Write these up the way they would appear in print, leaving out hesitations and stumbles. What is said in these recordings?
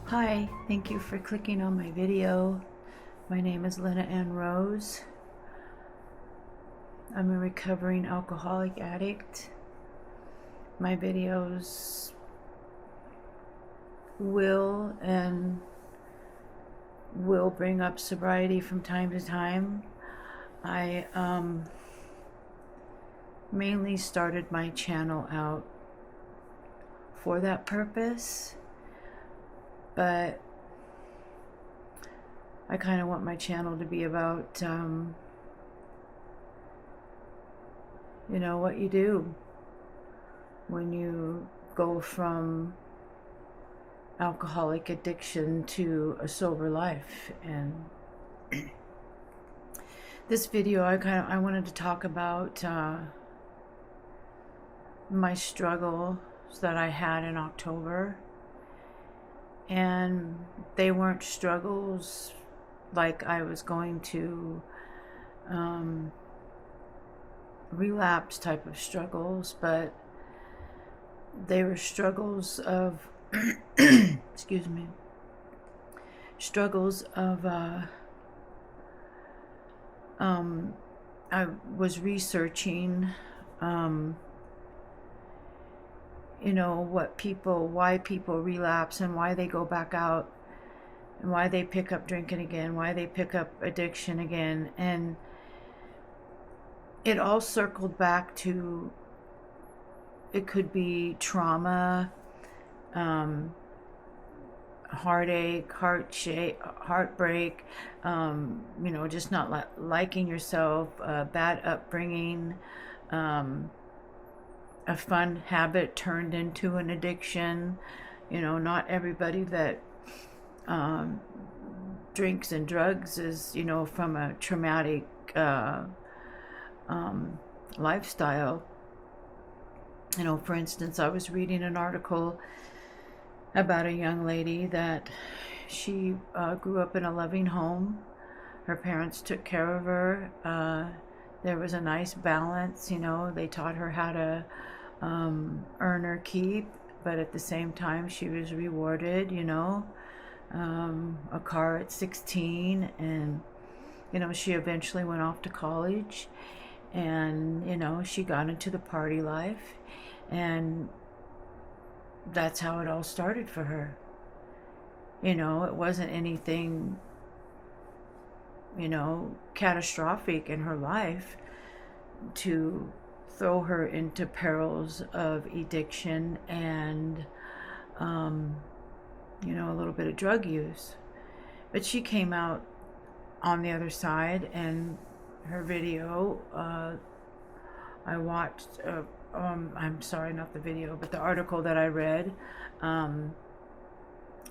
Hi, thank you for clicking on my video. My name is Lena Ann Rose. I'm a recovering alcoholic addict. My videos will bring up sobriety from time to time. I mainly started my channel out for that purpose, but I kind of want my channel to be about what you do when you go from alcoholic addiction to a sober life. And this video, I wanted to talk about my struggles that I had in October. And they weren't struggles like I was going to relapse type of struggles, but they were struggles of excuse me, struggles of I was researching why people relapse and why they go back out and why they pick up drinking again, why they pick up addiction again. And it all circled back to, it could be trauma, heartache, heartbreak, just not liking yourself, bad upbringing, a fun habit turned into an addiction. Not everybody that drinks and drugs is, from a traumatic lifestyle. For instance, I was reading an article about a young lady that she grew up in a loving home. Her parents took care of her. There was a nice balance. They taught her how to earn her keep, but at the same time she was rewarded, a car at 16, and she eventually went off to college, and she got into the party life, and that's how it all started for her. It wasn't anything catastrophic in her life to throw her into perils of addiction and a little bit of drug use. But she came out on the other side, and her video, I watched, I'm sorry, not the video, but the article that I read,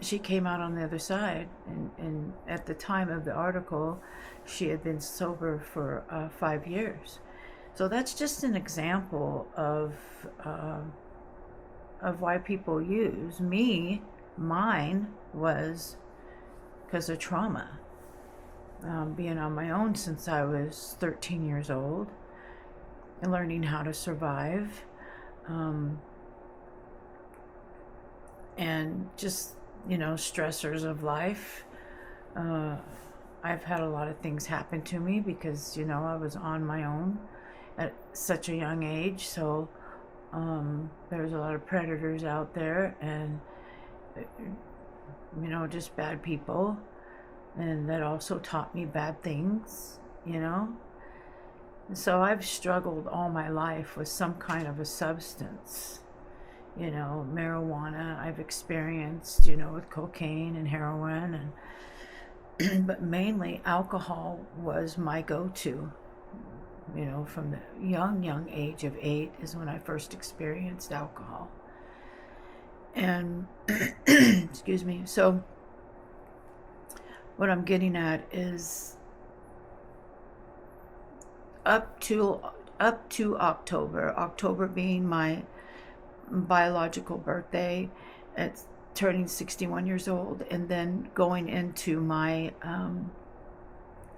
she came out on the other side, and at the time of the article, she had been sober for 5 years. So that's just an example of why people use. Mine was because of trauma. Being on my own since I was 13 years old and learning how to survive, and just stressors of life. I've had a lot of things happen to me because I was on my own at such a young age. So there's a lot of predators out there, and just bad people, and that also taught me bad things. So I've struggled all my life with some kind of a substance. Marijuana I've experienced, with cocaine and heroin, and but mainly alcohol was my go-to. From the young age of 8 is when I first experienced alcohol. And excuse me. So what I'm getting at is up to October being my biological birthday, it's turning 61 years old, and then going into my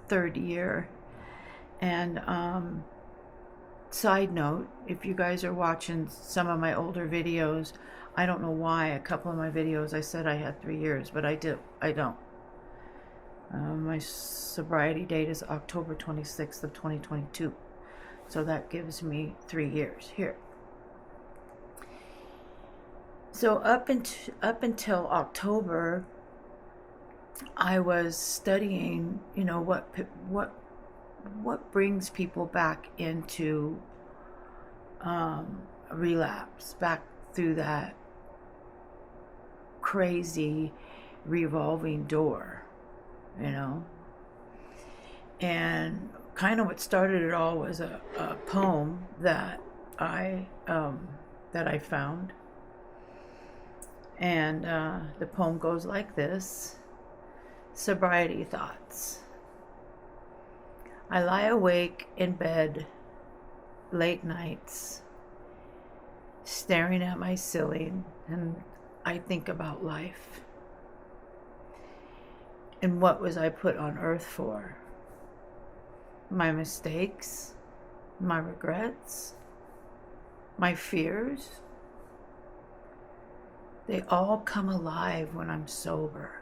third year. And side note, if you guys are watching some of my older videos, I don't know why a couple of my videos I said I had 3 years, but I don't. My sobriety date is October 26th of 2022. So that gives me 3 years here. So up until October, I was studying, what brings people back into relapse, back through that crazy revolving door, And kind of what started it all was a poem that I found. And the poem goes like this: Sobriety Thoughts. I lie awake in bed late nights, staring at my ceiling, and I think about life. And what was I put on earth for? My mistakes, my regrets, my fears, they all come alive when I'm sober.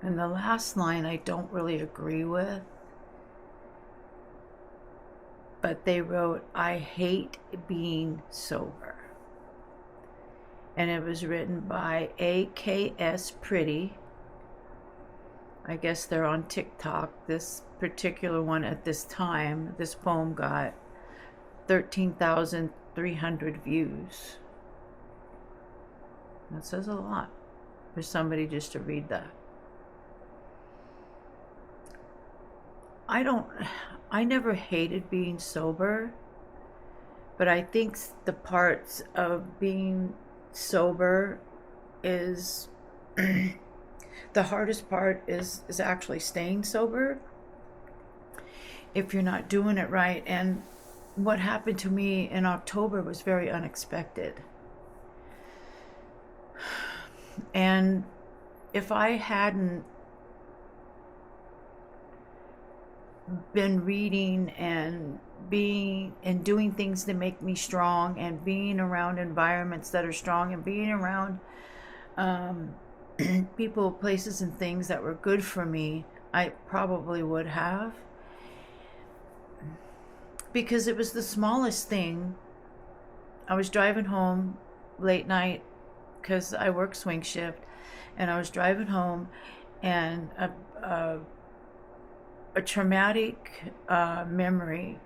And the last line I don't really agree with, but they wrote, I hate being sober. And it was written by AKS Pretty. I guess they're on TikTok. This particular one at this time, this poem got 13,300 views. That says a lot for somebody just to read that. I never hated being sober, but I think the parts of being sober is the hardest part is actually staying sober if you're not doing it right. And what happened to me in October was very unexpected. And if I hadn't been reading and doing things to make me strong, and being around environments that are strong, and being around people, places, and things that were good for me, I probably would have. Because it was the smallest thing. I was driving home late night because I work swing shift, and I was driving home, and a traumatic memory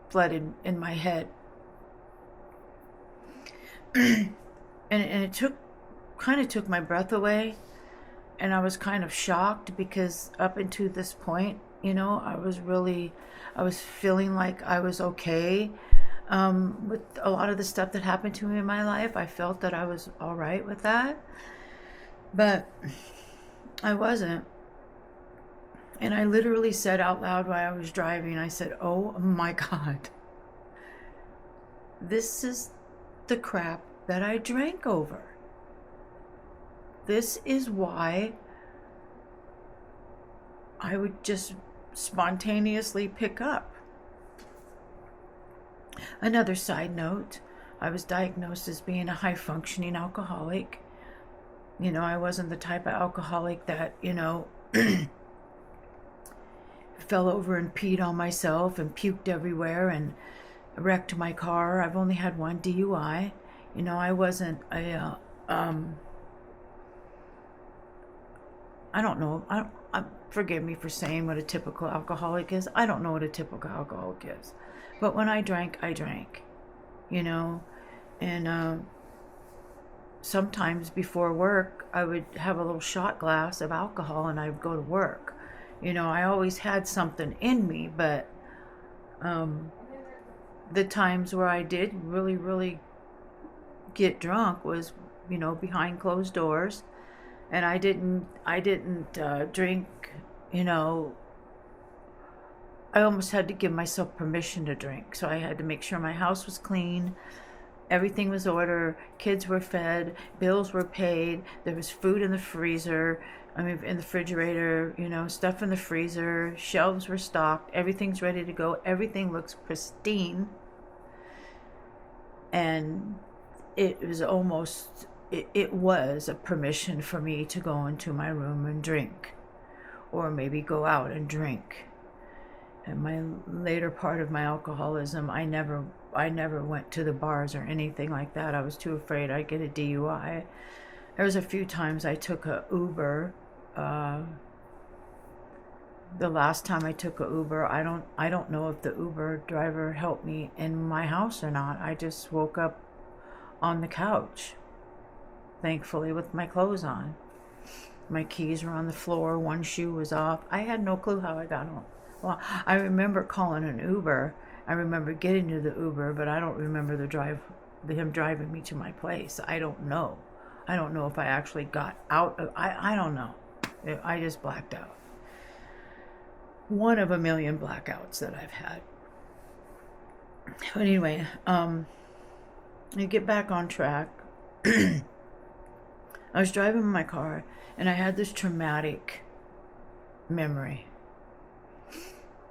flooded in my head. and it took my breath away, and I was kind of shocked, because up until this point, I was feeling like I was okay with a lot of the stuff that happened to me in my life. I felt that I was all right with that, but I wasn't. And I literally said out loud while I was driving, I said, oh my God, this is the crap that I drank over. This is why I would just spontaneously pick up. Another side note, I was diagnosed as being a high-functioning alcoholic. I wasn't the type of alcoholic that, fell over and peed on myself and puked everywhere and wrecked my car. I've only had one DUI. I wasn't a I don't know. Forgive me for saying what a typical alcoholic is. I don't know what a typical alcoholic is. But when I drank, I drank. And sometimes before work, I would have a little shot glass of alcohol, and I would go to work. I always had something in me, but the times where I did really, really get drunk was, behind closed doors. And I didn't drink, I almost had to give myself permission to drink. So I had to make sure my house was clean, everything was ordered, kids were fed, bills were paid, there was food in the freezer, I mean, in the refrigerator, stuff in the freezer, shelves were stocked, everything's ready to go, everything looks pristine. And it was almost, it was a permission for me to go into my room and drink, or maybe go out and drink. And my later part of my alcoholism, I never went to the bars or anything like that. I was too afraid I'd get a DUI. There was a few times I took a Uber. The last time I took a Uber, I don't know if the Uber driver helped me in my house or not. I just woke up on the couch, thankfully, with my clothes on. My keys were on the floor, one shoe was off. I had no clue how I got home. Well, I remember calling an Uber. I remember getting to the Uber, but I don't remember him driving me to my place. I don't know. I don't know if I actually got out of, I don't know. I just blacked out. One of a million blackouts that I've had. But anyway, to get back on track, I was driving in my car and I had this traumatic memory.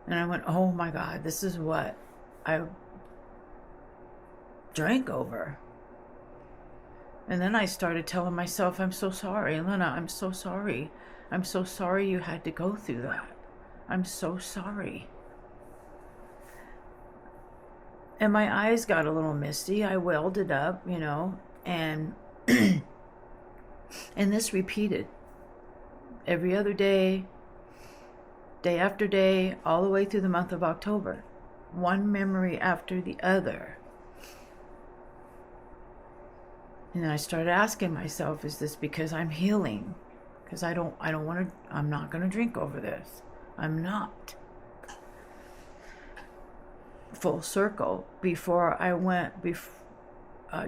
And I went, oh my God, this is what I drank over. And then I started telling myself, I'm so sorry, Elena, I'm so sorry. I'm so sorry you had to go through that. I'm so sorry. And my eyes got a little misty. I welled it up, and and this repeated every other day, day after day, all the way through the month of October. One memory after the other. And then I started asking myself, is this because I'm healing? Because I don't want to, I'm not going to drink over this. I'm not. Full circle. Before I went,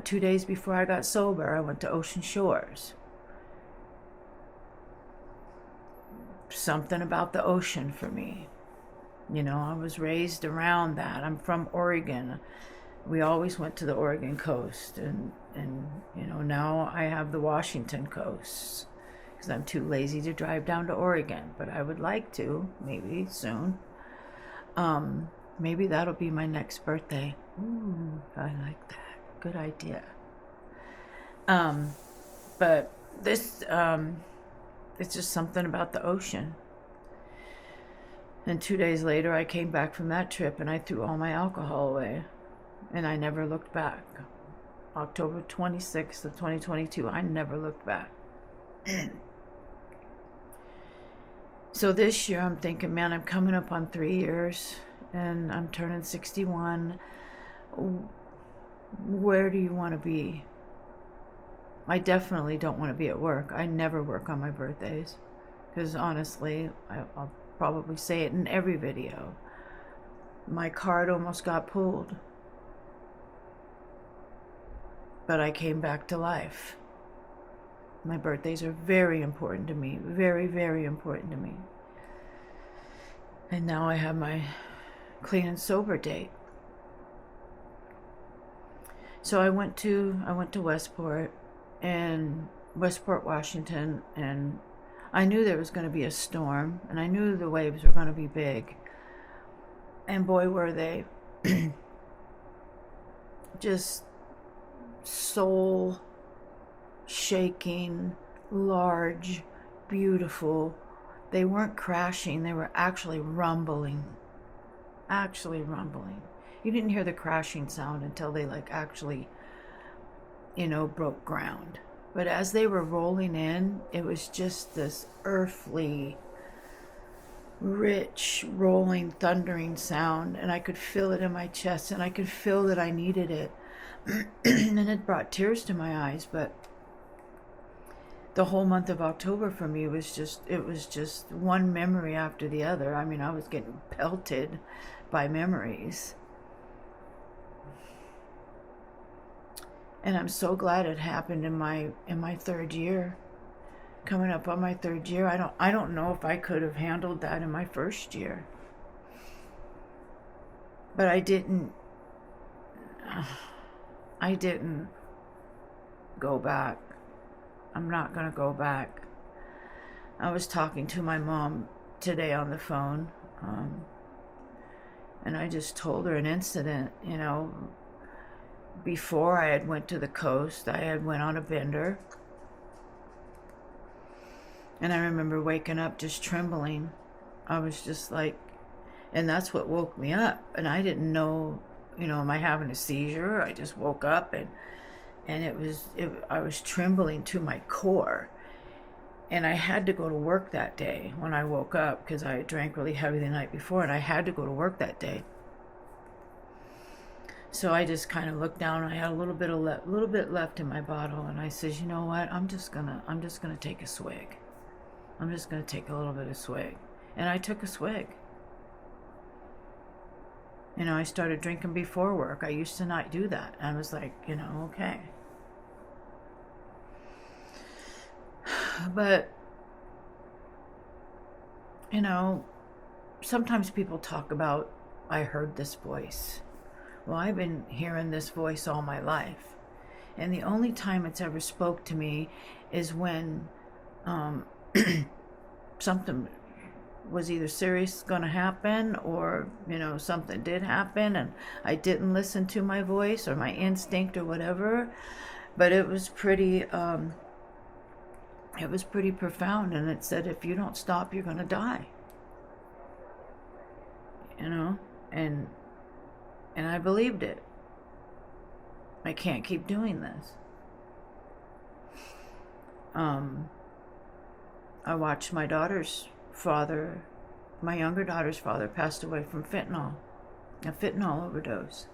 2 days before I got sober, I went to Ocean Shores. Something about the ocean for me. I was raised around that. I'm from Oregon. We always went to the Oregon coast, and now I have the Washington coast because I'm too lazy to drive down to Oregon, but I would like to, maybe soon. Maybe that'll be my next birthday. Ooh, I like that. Good idea. But this, it's just something about the ocean. And 2 days later, I came back from that trip and I threw all my alcohol away. And I never looked back. October 26th of 2022, I never looked back. So this year I'm thinking, man, I'm coming up on 3 years and I'm turning 61. Where do you want to be? I definitely don't want to be at work. I never work on my birthdays. Because honestly, I'll probably say it in every video. My card almost got pulled. But I came back to life. My birthdays are very important to me. Very, very important to me. And now I have my clean and sober date. So I went to Westport, Washington, and I knew there was going to be a storm, and I knew the waves were going to be big. And boy, were they. Just soul shaking, large, beautiful. They weren't crashing, they were actually rumbling. You didn't hear the crashing sound until they actually broke ground. But as they were rolling in, it was just this earthly, rich, rolling, thundering sound, and I could feel it in my chest, and I could feel that I needed it. And it brought tears to my eyes. But the whole month of October for me was just one memory after the other. I mean, I was getting pelted by memories. And I'm so glad it happened in my third year. Coming up on my third year, I don't know if I could have handled that in my first year. But I didn't go back. I'm not going to go back. I was talking to my mom today on the phone, and I just told her an incident. Before I had went to the coast, I had went on a bender, and I remember waking up just trembling. I was just like, and that's what woke me up. And I didn't know, am I having a seizure? I just woke up, and I was trembling to my core. And I had to go to work that day when I woke up, because I drank really heavy the night before, and I had to go to work that day. So I just kind of looked down. I had a little bit left in my bottle, and I says, you know what? I'm just gonna take a swig. I'm just gonna take a little bit of swig, and I took a swig. I started drinking before work. I used to not do that. I was like, okay. But, sometimes people talk about, I heard this voice. Well, I've been hearing this voice all my life. And the only time it's ever spoke to me is when something was either serious going to happen, or, something did happen and I didn't listen to my voice or my instinct or whatever. But it was pretty profound, and it said, if you don't stop, you're going to die. And I believed it. I can't keep doing this. I watched my younger daughter's father passed away from a fentanyl overdose.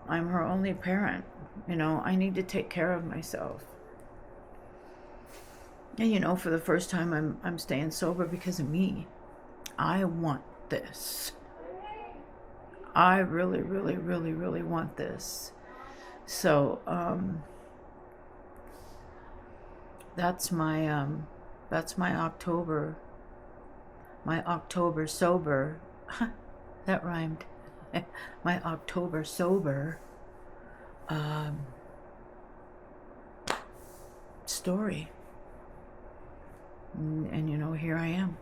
I'm her only parent. I need to take care of myself. And for the first time, I'm staying sober because of me. I want this. I really, really, really, really want this. So that's my October sober. That rhymed. My October sober story. And here I am.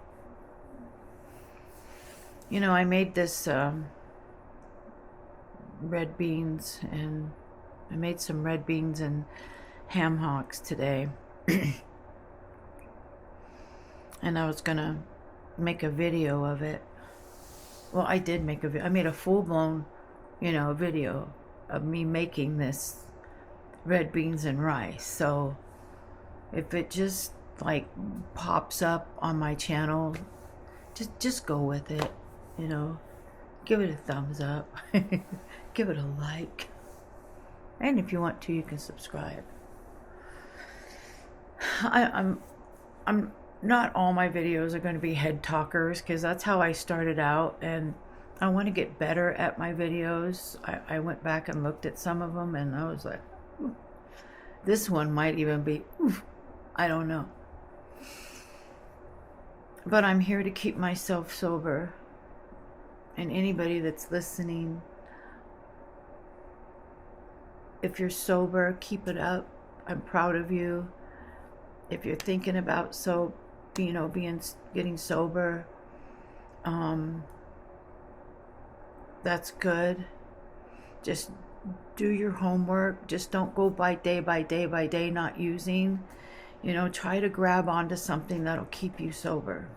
I made this red beans, and I made some red beans and ham hocks today. And I was gonna make a video of it. Well, I did make a video. I made a full-blown, video of me making this red beans and rice. So if it just pops up on my channel, just go with it. Give it a thumbs up. Give it a like. And if you want to, you can subscribe. I'm not all my videos are going to be head talkers, because that's how I started out, and I want to get better at my videos. I went back and looked at some of them, and I was like, ooh, this one might even be, I don't know. But I'm here to keep myself sober. And anybody that's listening, if you're sober, keep it up. I'm proud of you. If you're thinking about getting sober, that's good. Just do your homework. Just don't go by day not using. Try to grab onto something that'll keep you sober.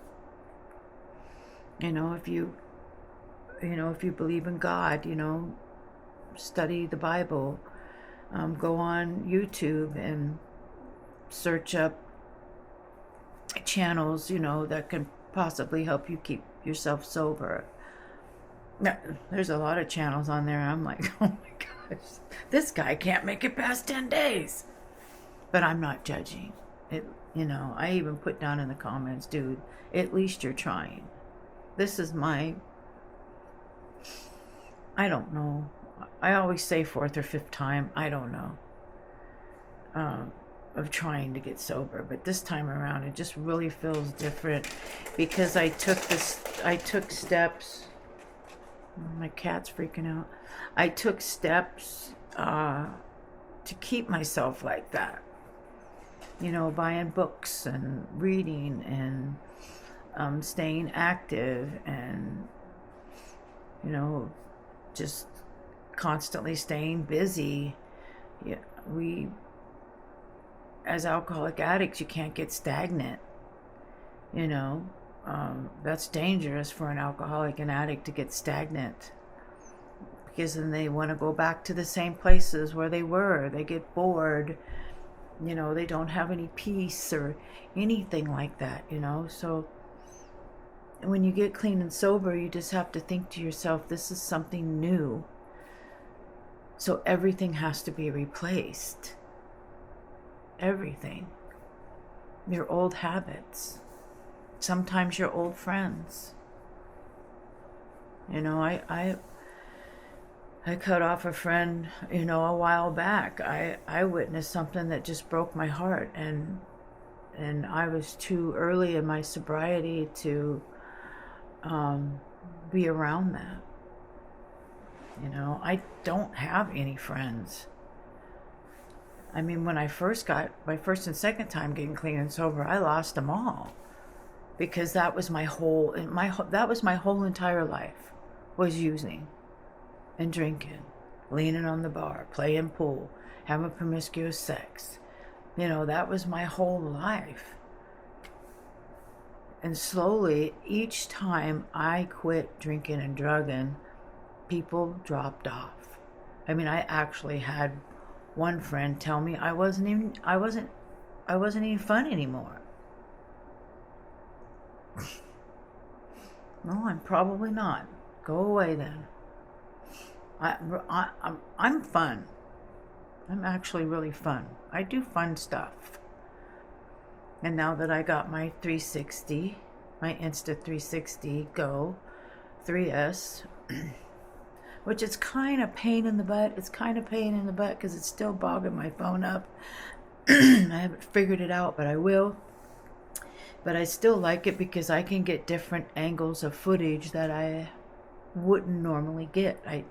If you believe in God, study the Bible. Go on YouTube and search up channels, that can possibly help you keep yourself sober. Now, there's a lot of channels on there. I'm like, oh my gosh, this guy can't make it past 10 days. But I'm not judging. I even put down in the comments, dude, at least you're trying. This is I don't know. I always say fourth or fifth time, I don't know, of trying to get sober. But this time around, it just really feels different, because I took steps. My cat's freaking out. I took steps to keep myself like that. buying books and reading and staying active and, just constantly staying busy. Yeah, as alcoholic addicts, you can't get stagnant. That's dangerous for an alcoholic and addict to get stagnant, because then they want to go back to the same places where they were. They get bored. They don't have any peace or anything like that. So when you get clean and sober, you just have to think to yourself, this is something new. So everything has to be replaced. Everything. Your old habits. Sometimes your old friends. I cut off a friend, a while back. I witnessed something that just broke my heart, and I was too early in my sobriety to be around that. I don't have any friends. I mean, when I first got my first and second time getting clean and sober, I lost them all, because that was my whole entire life, was using and drinking, leaning on the bar, playing pool, having promiscuous sex. That was my whole life. And slowly, each time I quit drinking and drugging, people dropped off. I mean, I actually had one friend tell me I wasn't even fun anymore. No, I'm probably not. Go away then. I'm fun. I'm actually really fun. I do fun stuff. And now that I got my 360, my Insta360 Go 3S, which is kind of pain in the butt. It's kind of pain in the butt because it's still bogging my phone up. I haven't figured it out, but I will. But I still like it because I can get different angles of footage that I wouldn't normally get. I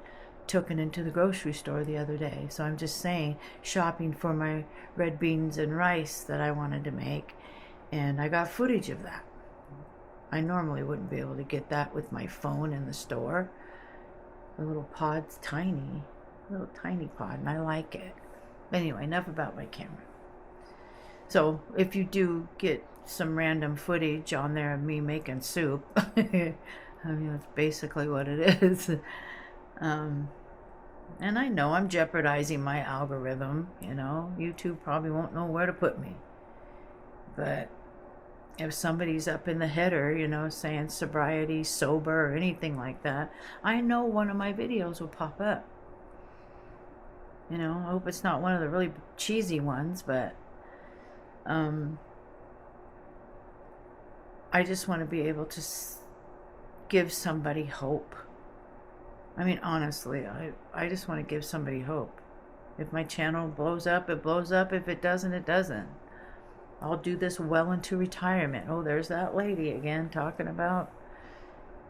took it into the grocery store the other day. So I'm just saying, shopping for my red beans and rice that I wanted to make. And I got footage of that. I normally wouldn't be able to get that with my phone in the store. The little pod's tiny. A little tiny pod, and I like it. Anyway, enough about my camera. So if you do get some random footage on there of me making soup, I mean, that's basically what it is. And I know I'm jeopardizing my algorithm. YouTube probably won't know where to put me. But if somebody's up in the header, saying sobriety, sober, or anything like that, I know one of my videos will pop up. I hope it's not one of the really cheesy ones, but I just want to be able to give somebody hope. I mean, honestly, I just want to give somebody hope. If my channel blows up, it blows up. If it doesn't, it doesn't. I'll do this well into retirement. Oh, there's that lady again talking about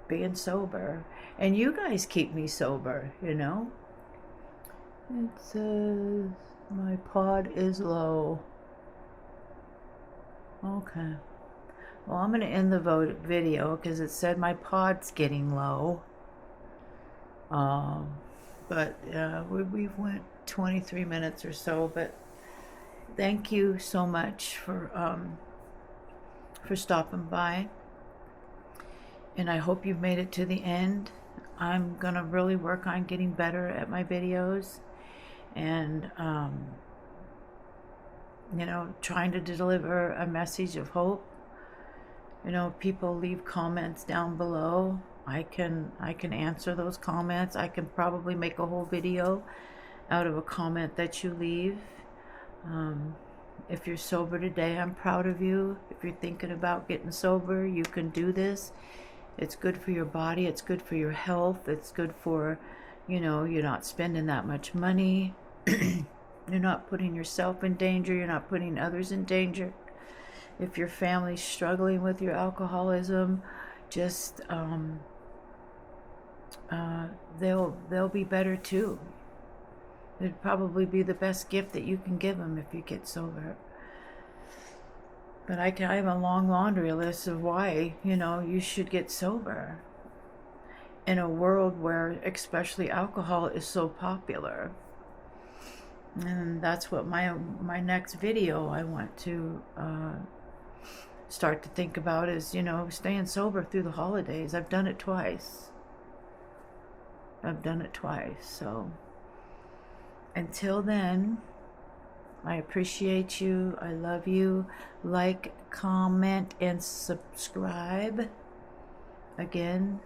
being sober. And you guys keep me sober, It says my pod is low. Okay. Well, I'm going to end the video because it said my pod's getting low. But we've went 23 minutes or so, but thank you so much for stopping by, and I hope you've made it to the end. I'm gonna really work on getting better at my videos, and trying to deliver a message of hope. People leave comments down below. I can answer those comments. I can probably make a whole video out of a comment that you leave. If you're sober today, I'm proud of you. If you're thinking about getting sober, you can do this. It's good for your body. It's good for your health. It's good for, you're not spending that much money. You're not putting yourself in danger. You're not putting others in danger. If your family's struggling with your alcoholism, just they'll be better too. It'd probably be the best gift that you can give them if you get sober. But I have a long laundry list of why, you should get sober in a world where especially alcohol is so popular. And that's what my next video I want to start to think about is, staying sober through the holidays. I've done it twice. So until then, I appreciate you. I love you. Like, comment, and subscribe. Again,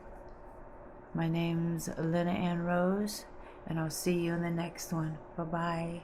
my name's Lena Ann Rose, and I'll see you in the next one. Bye-bye.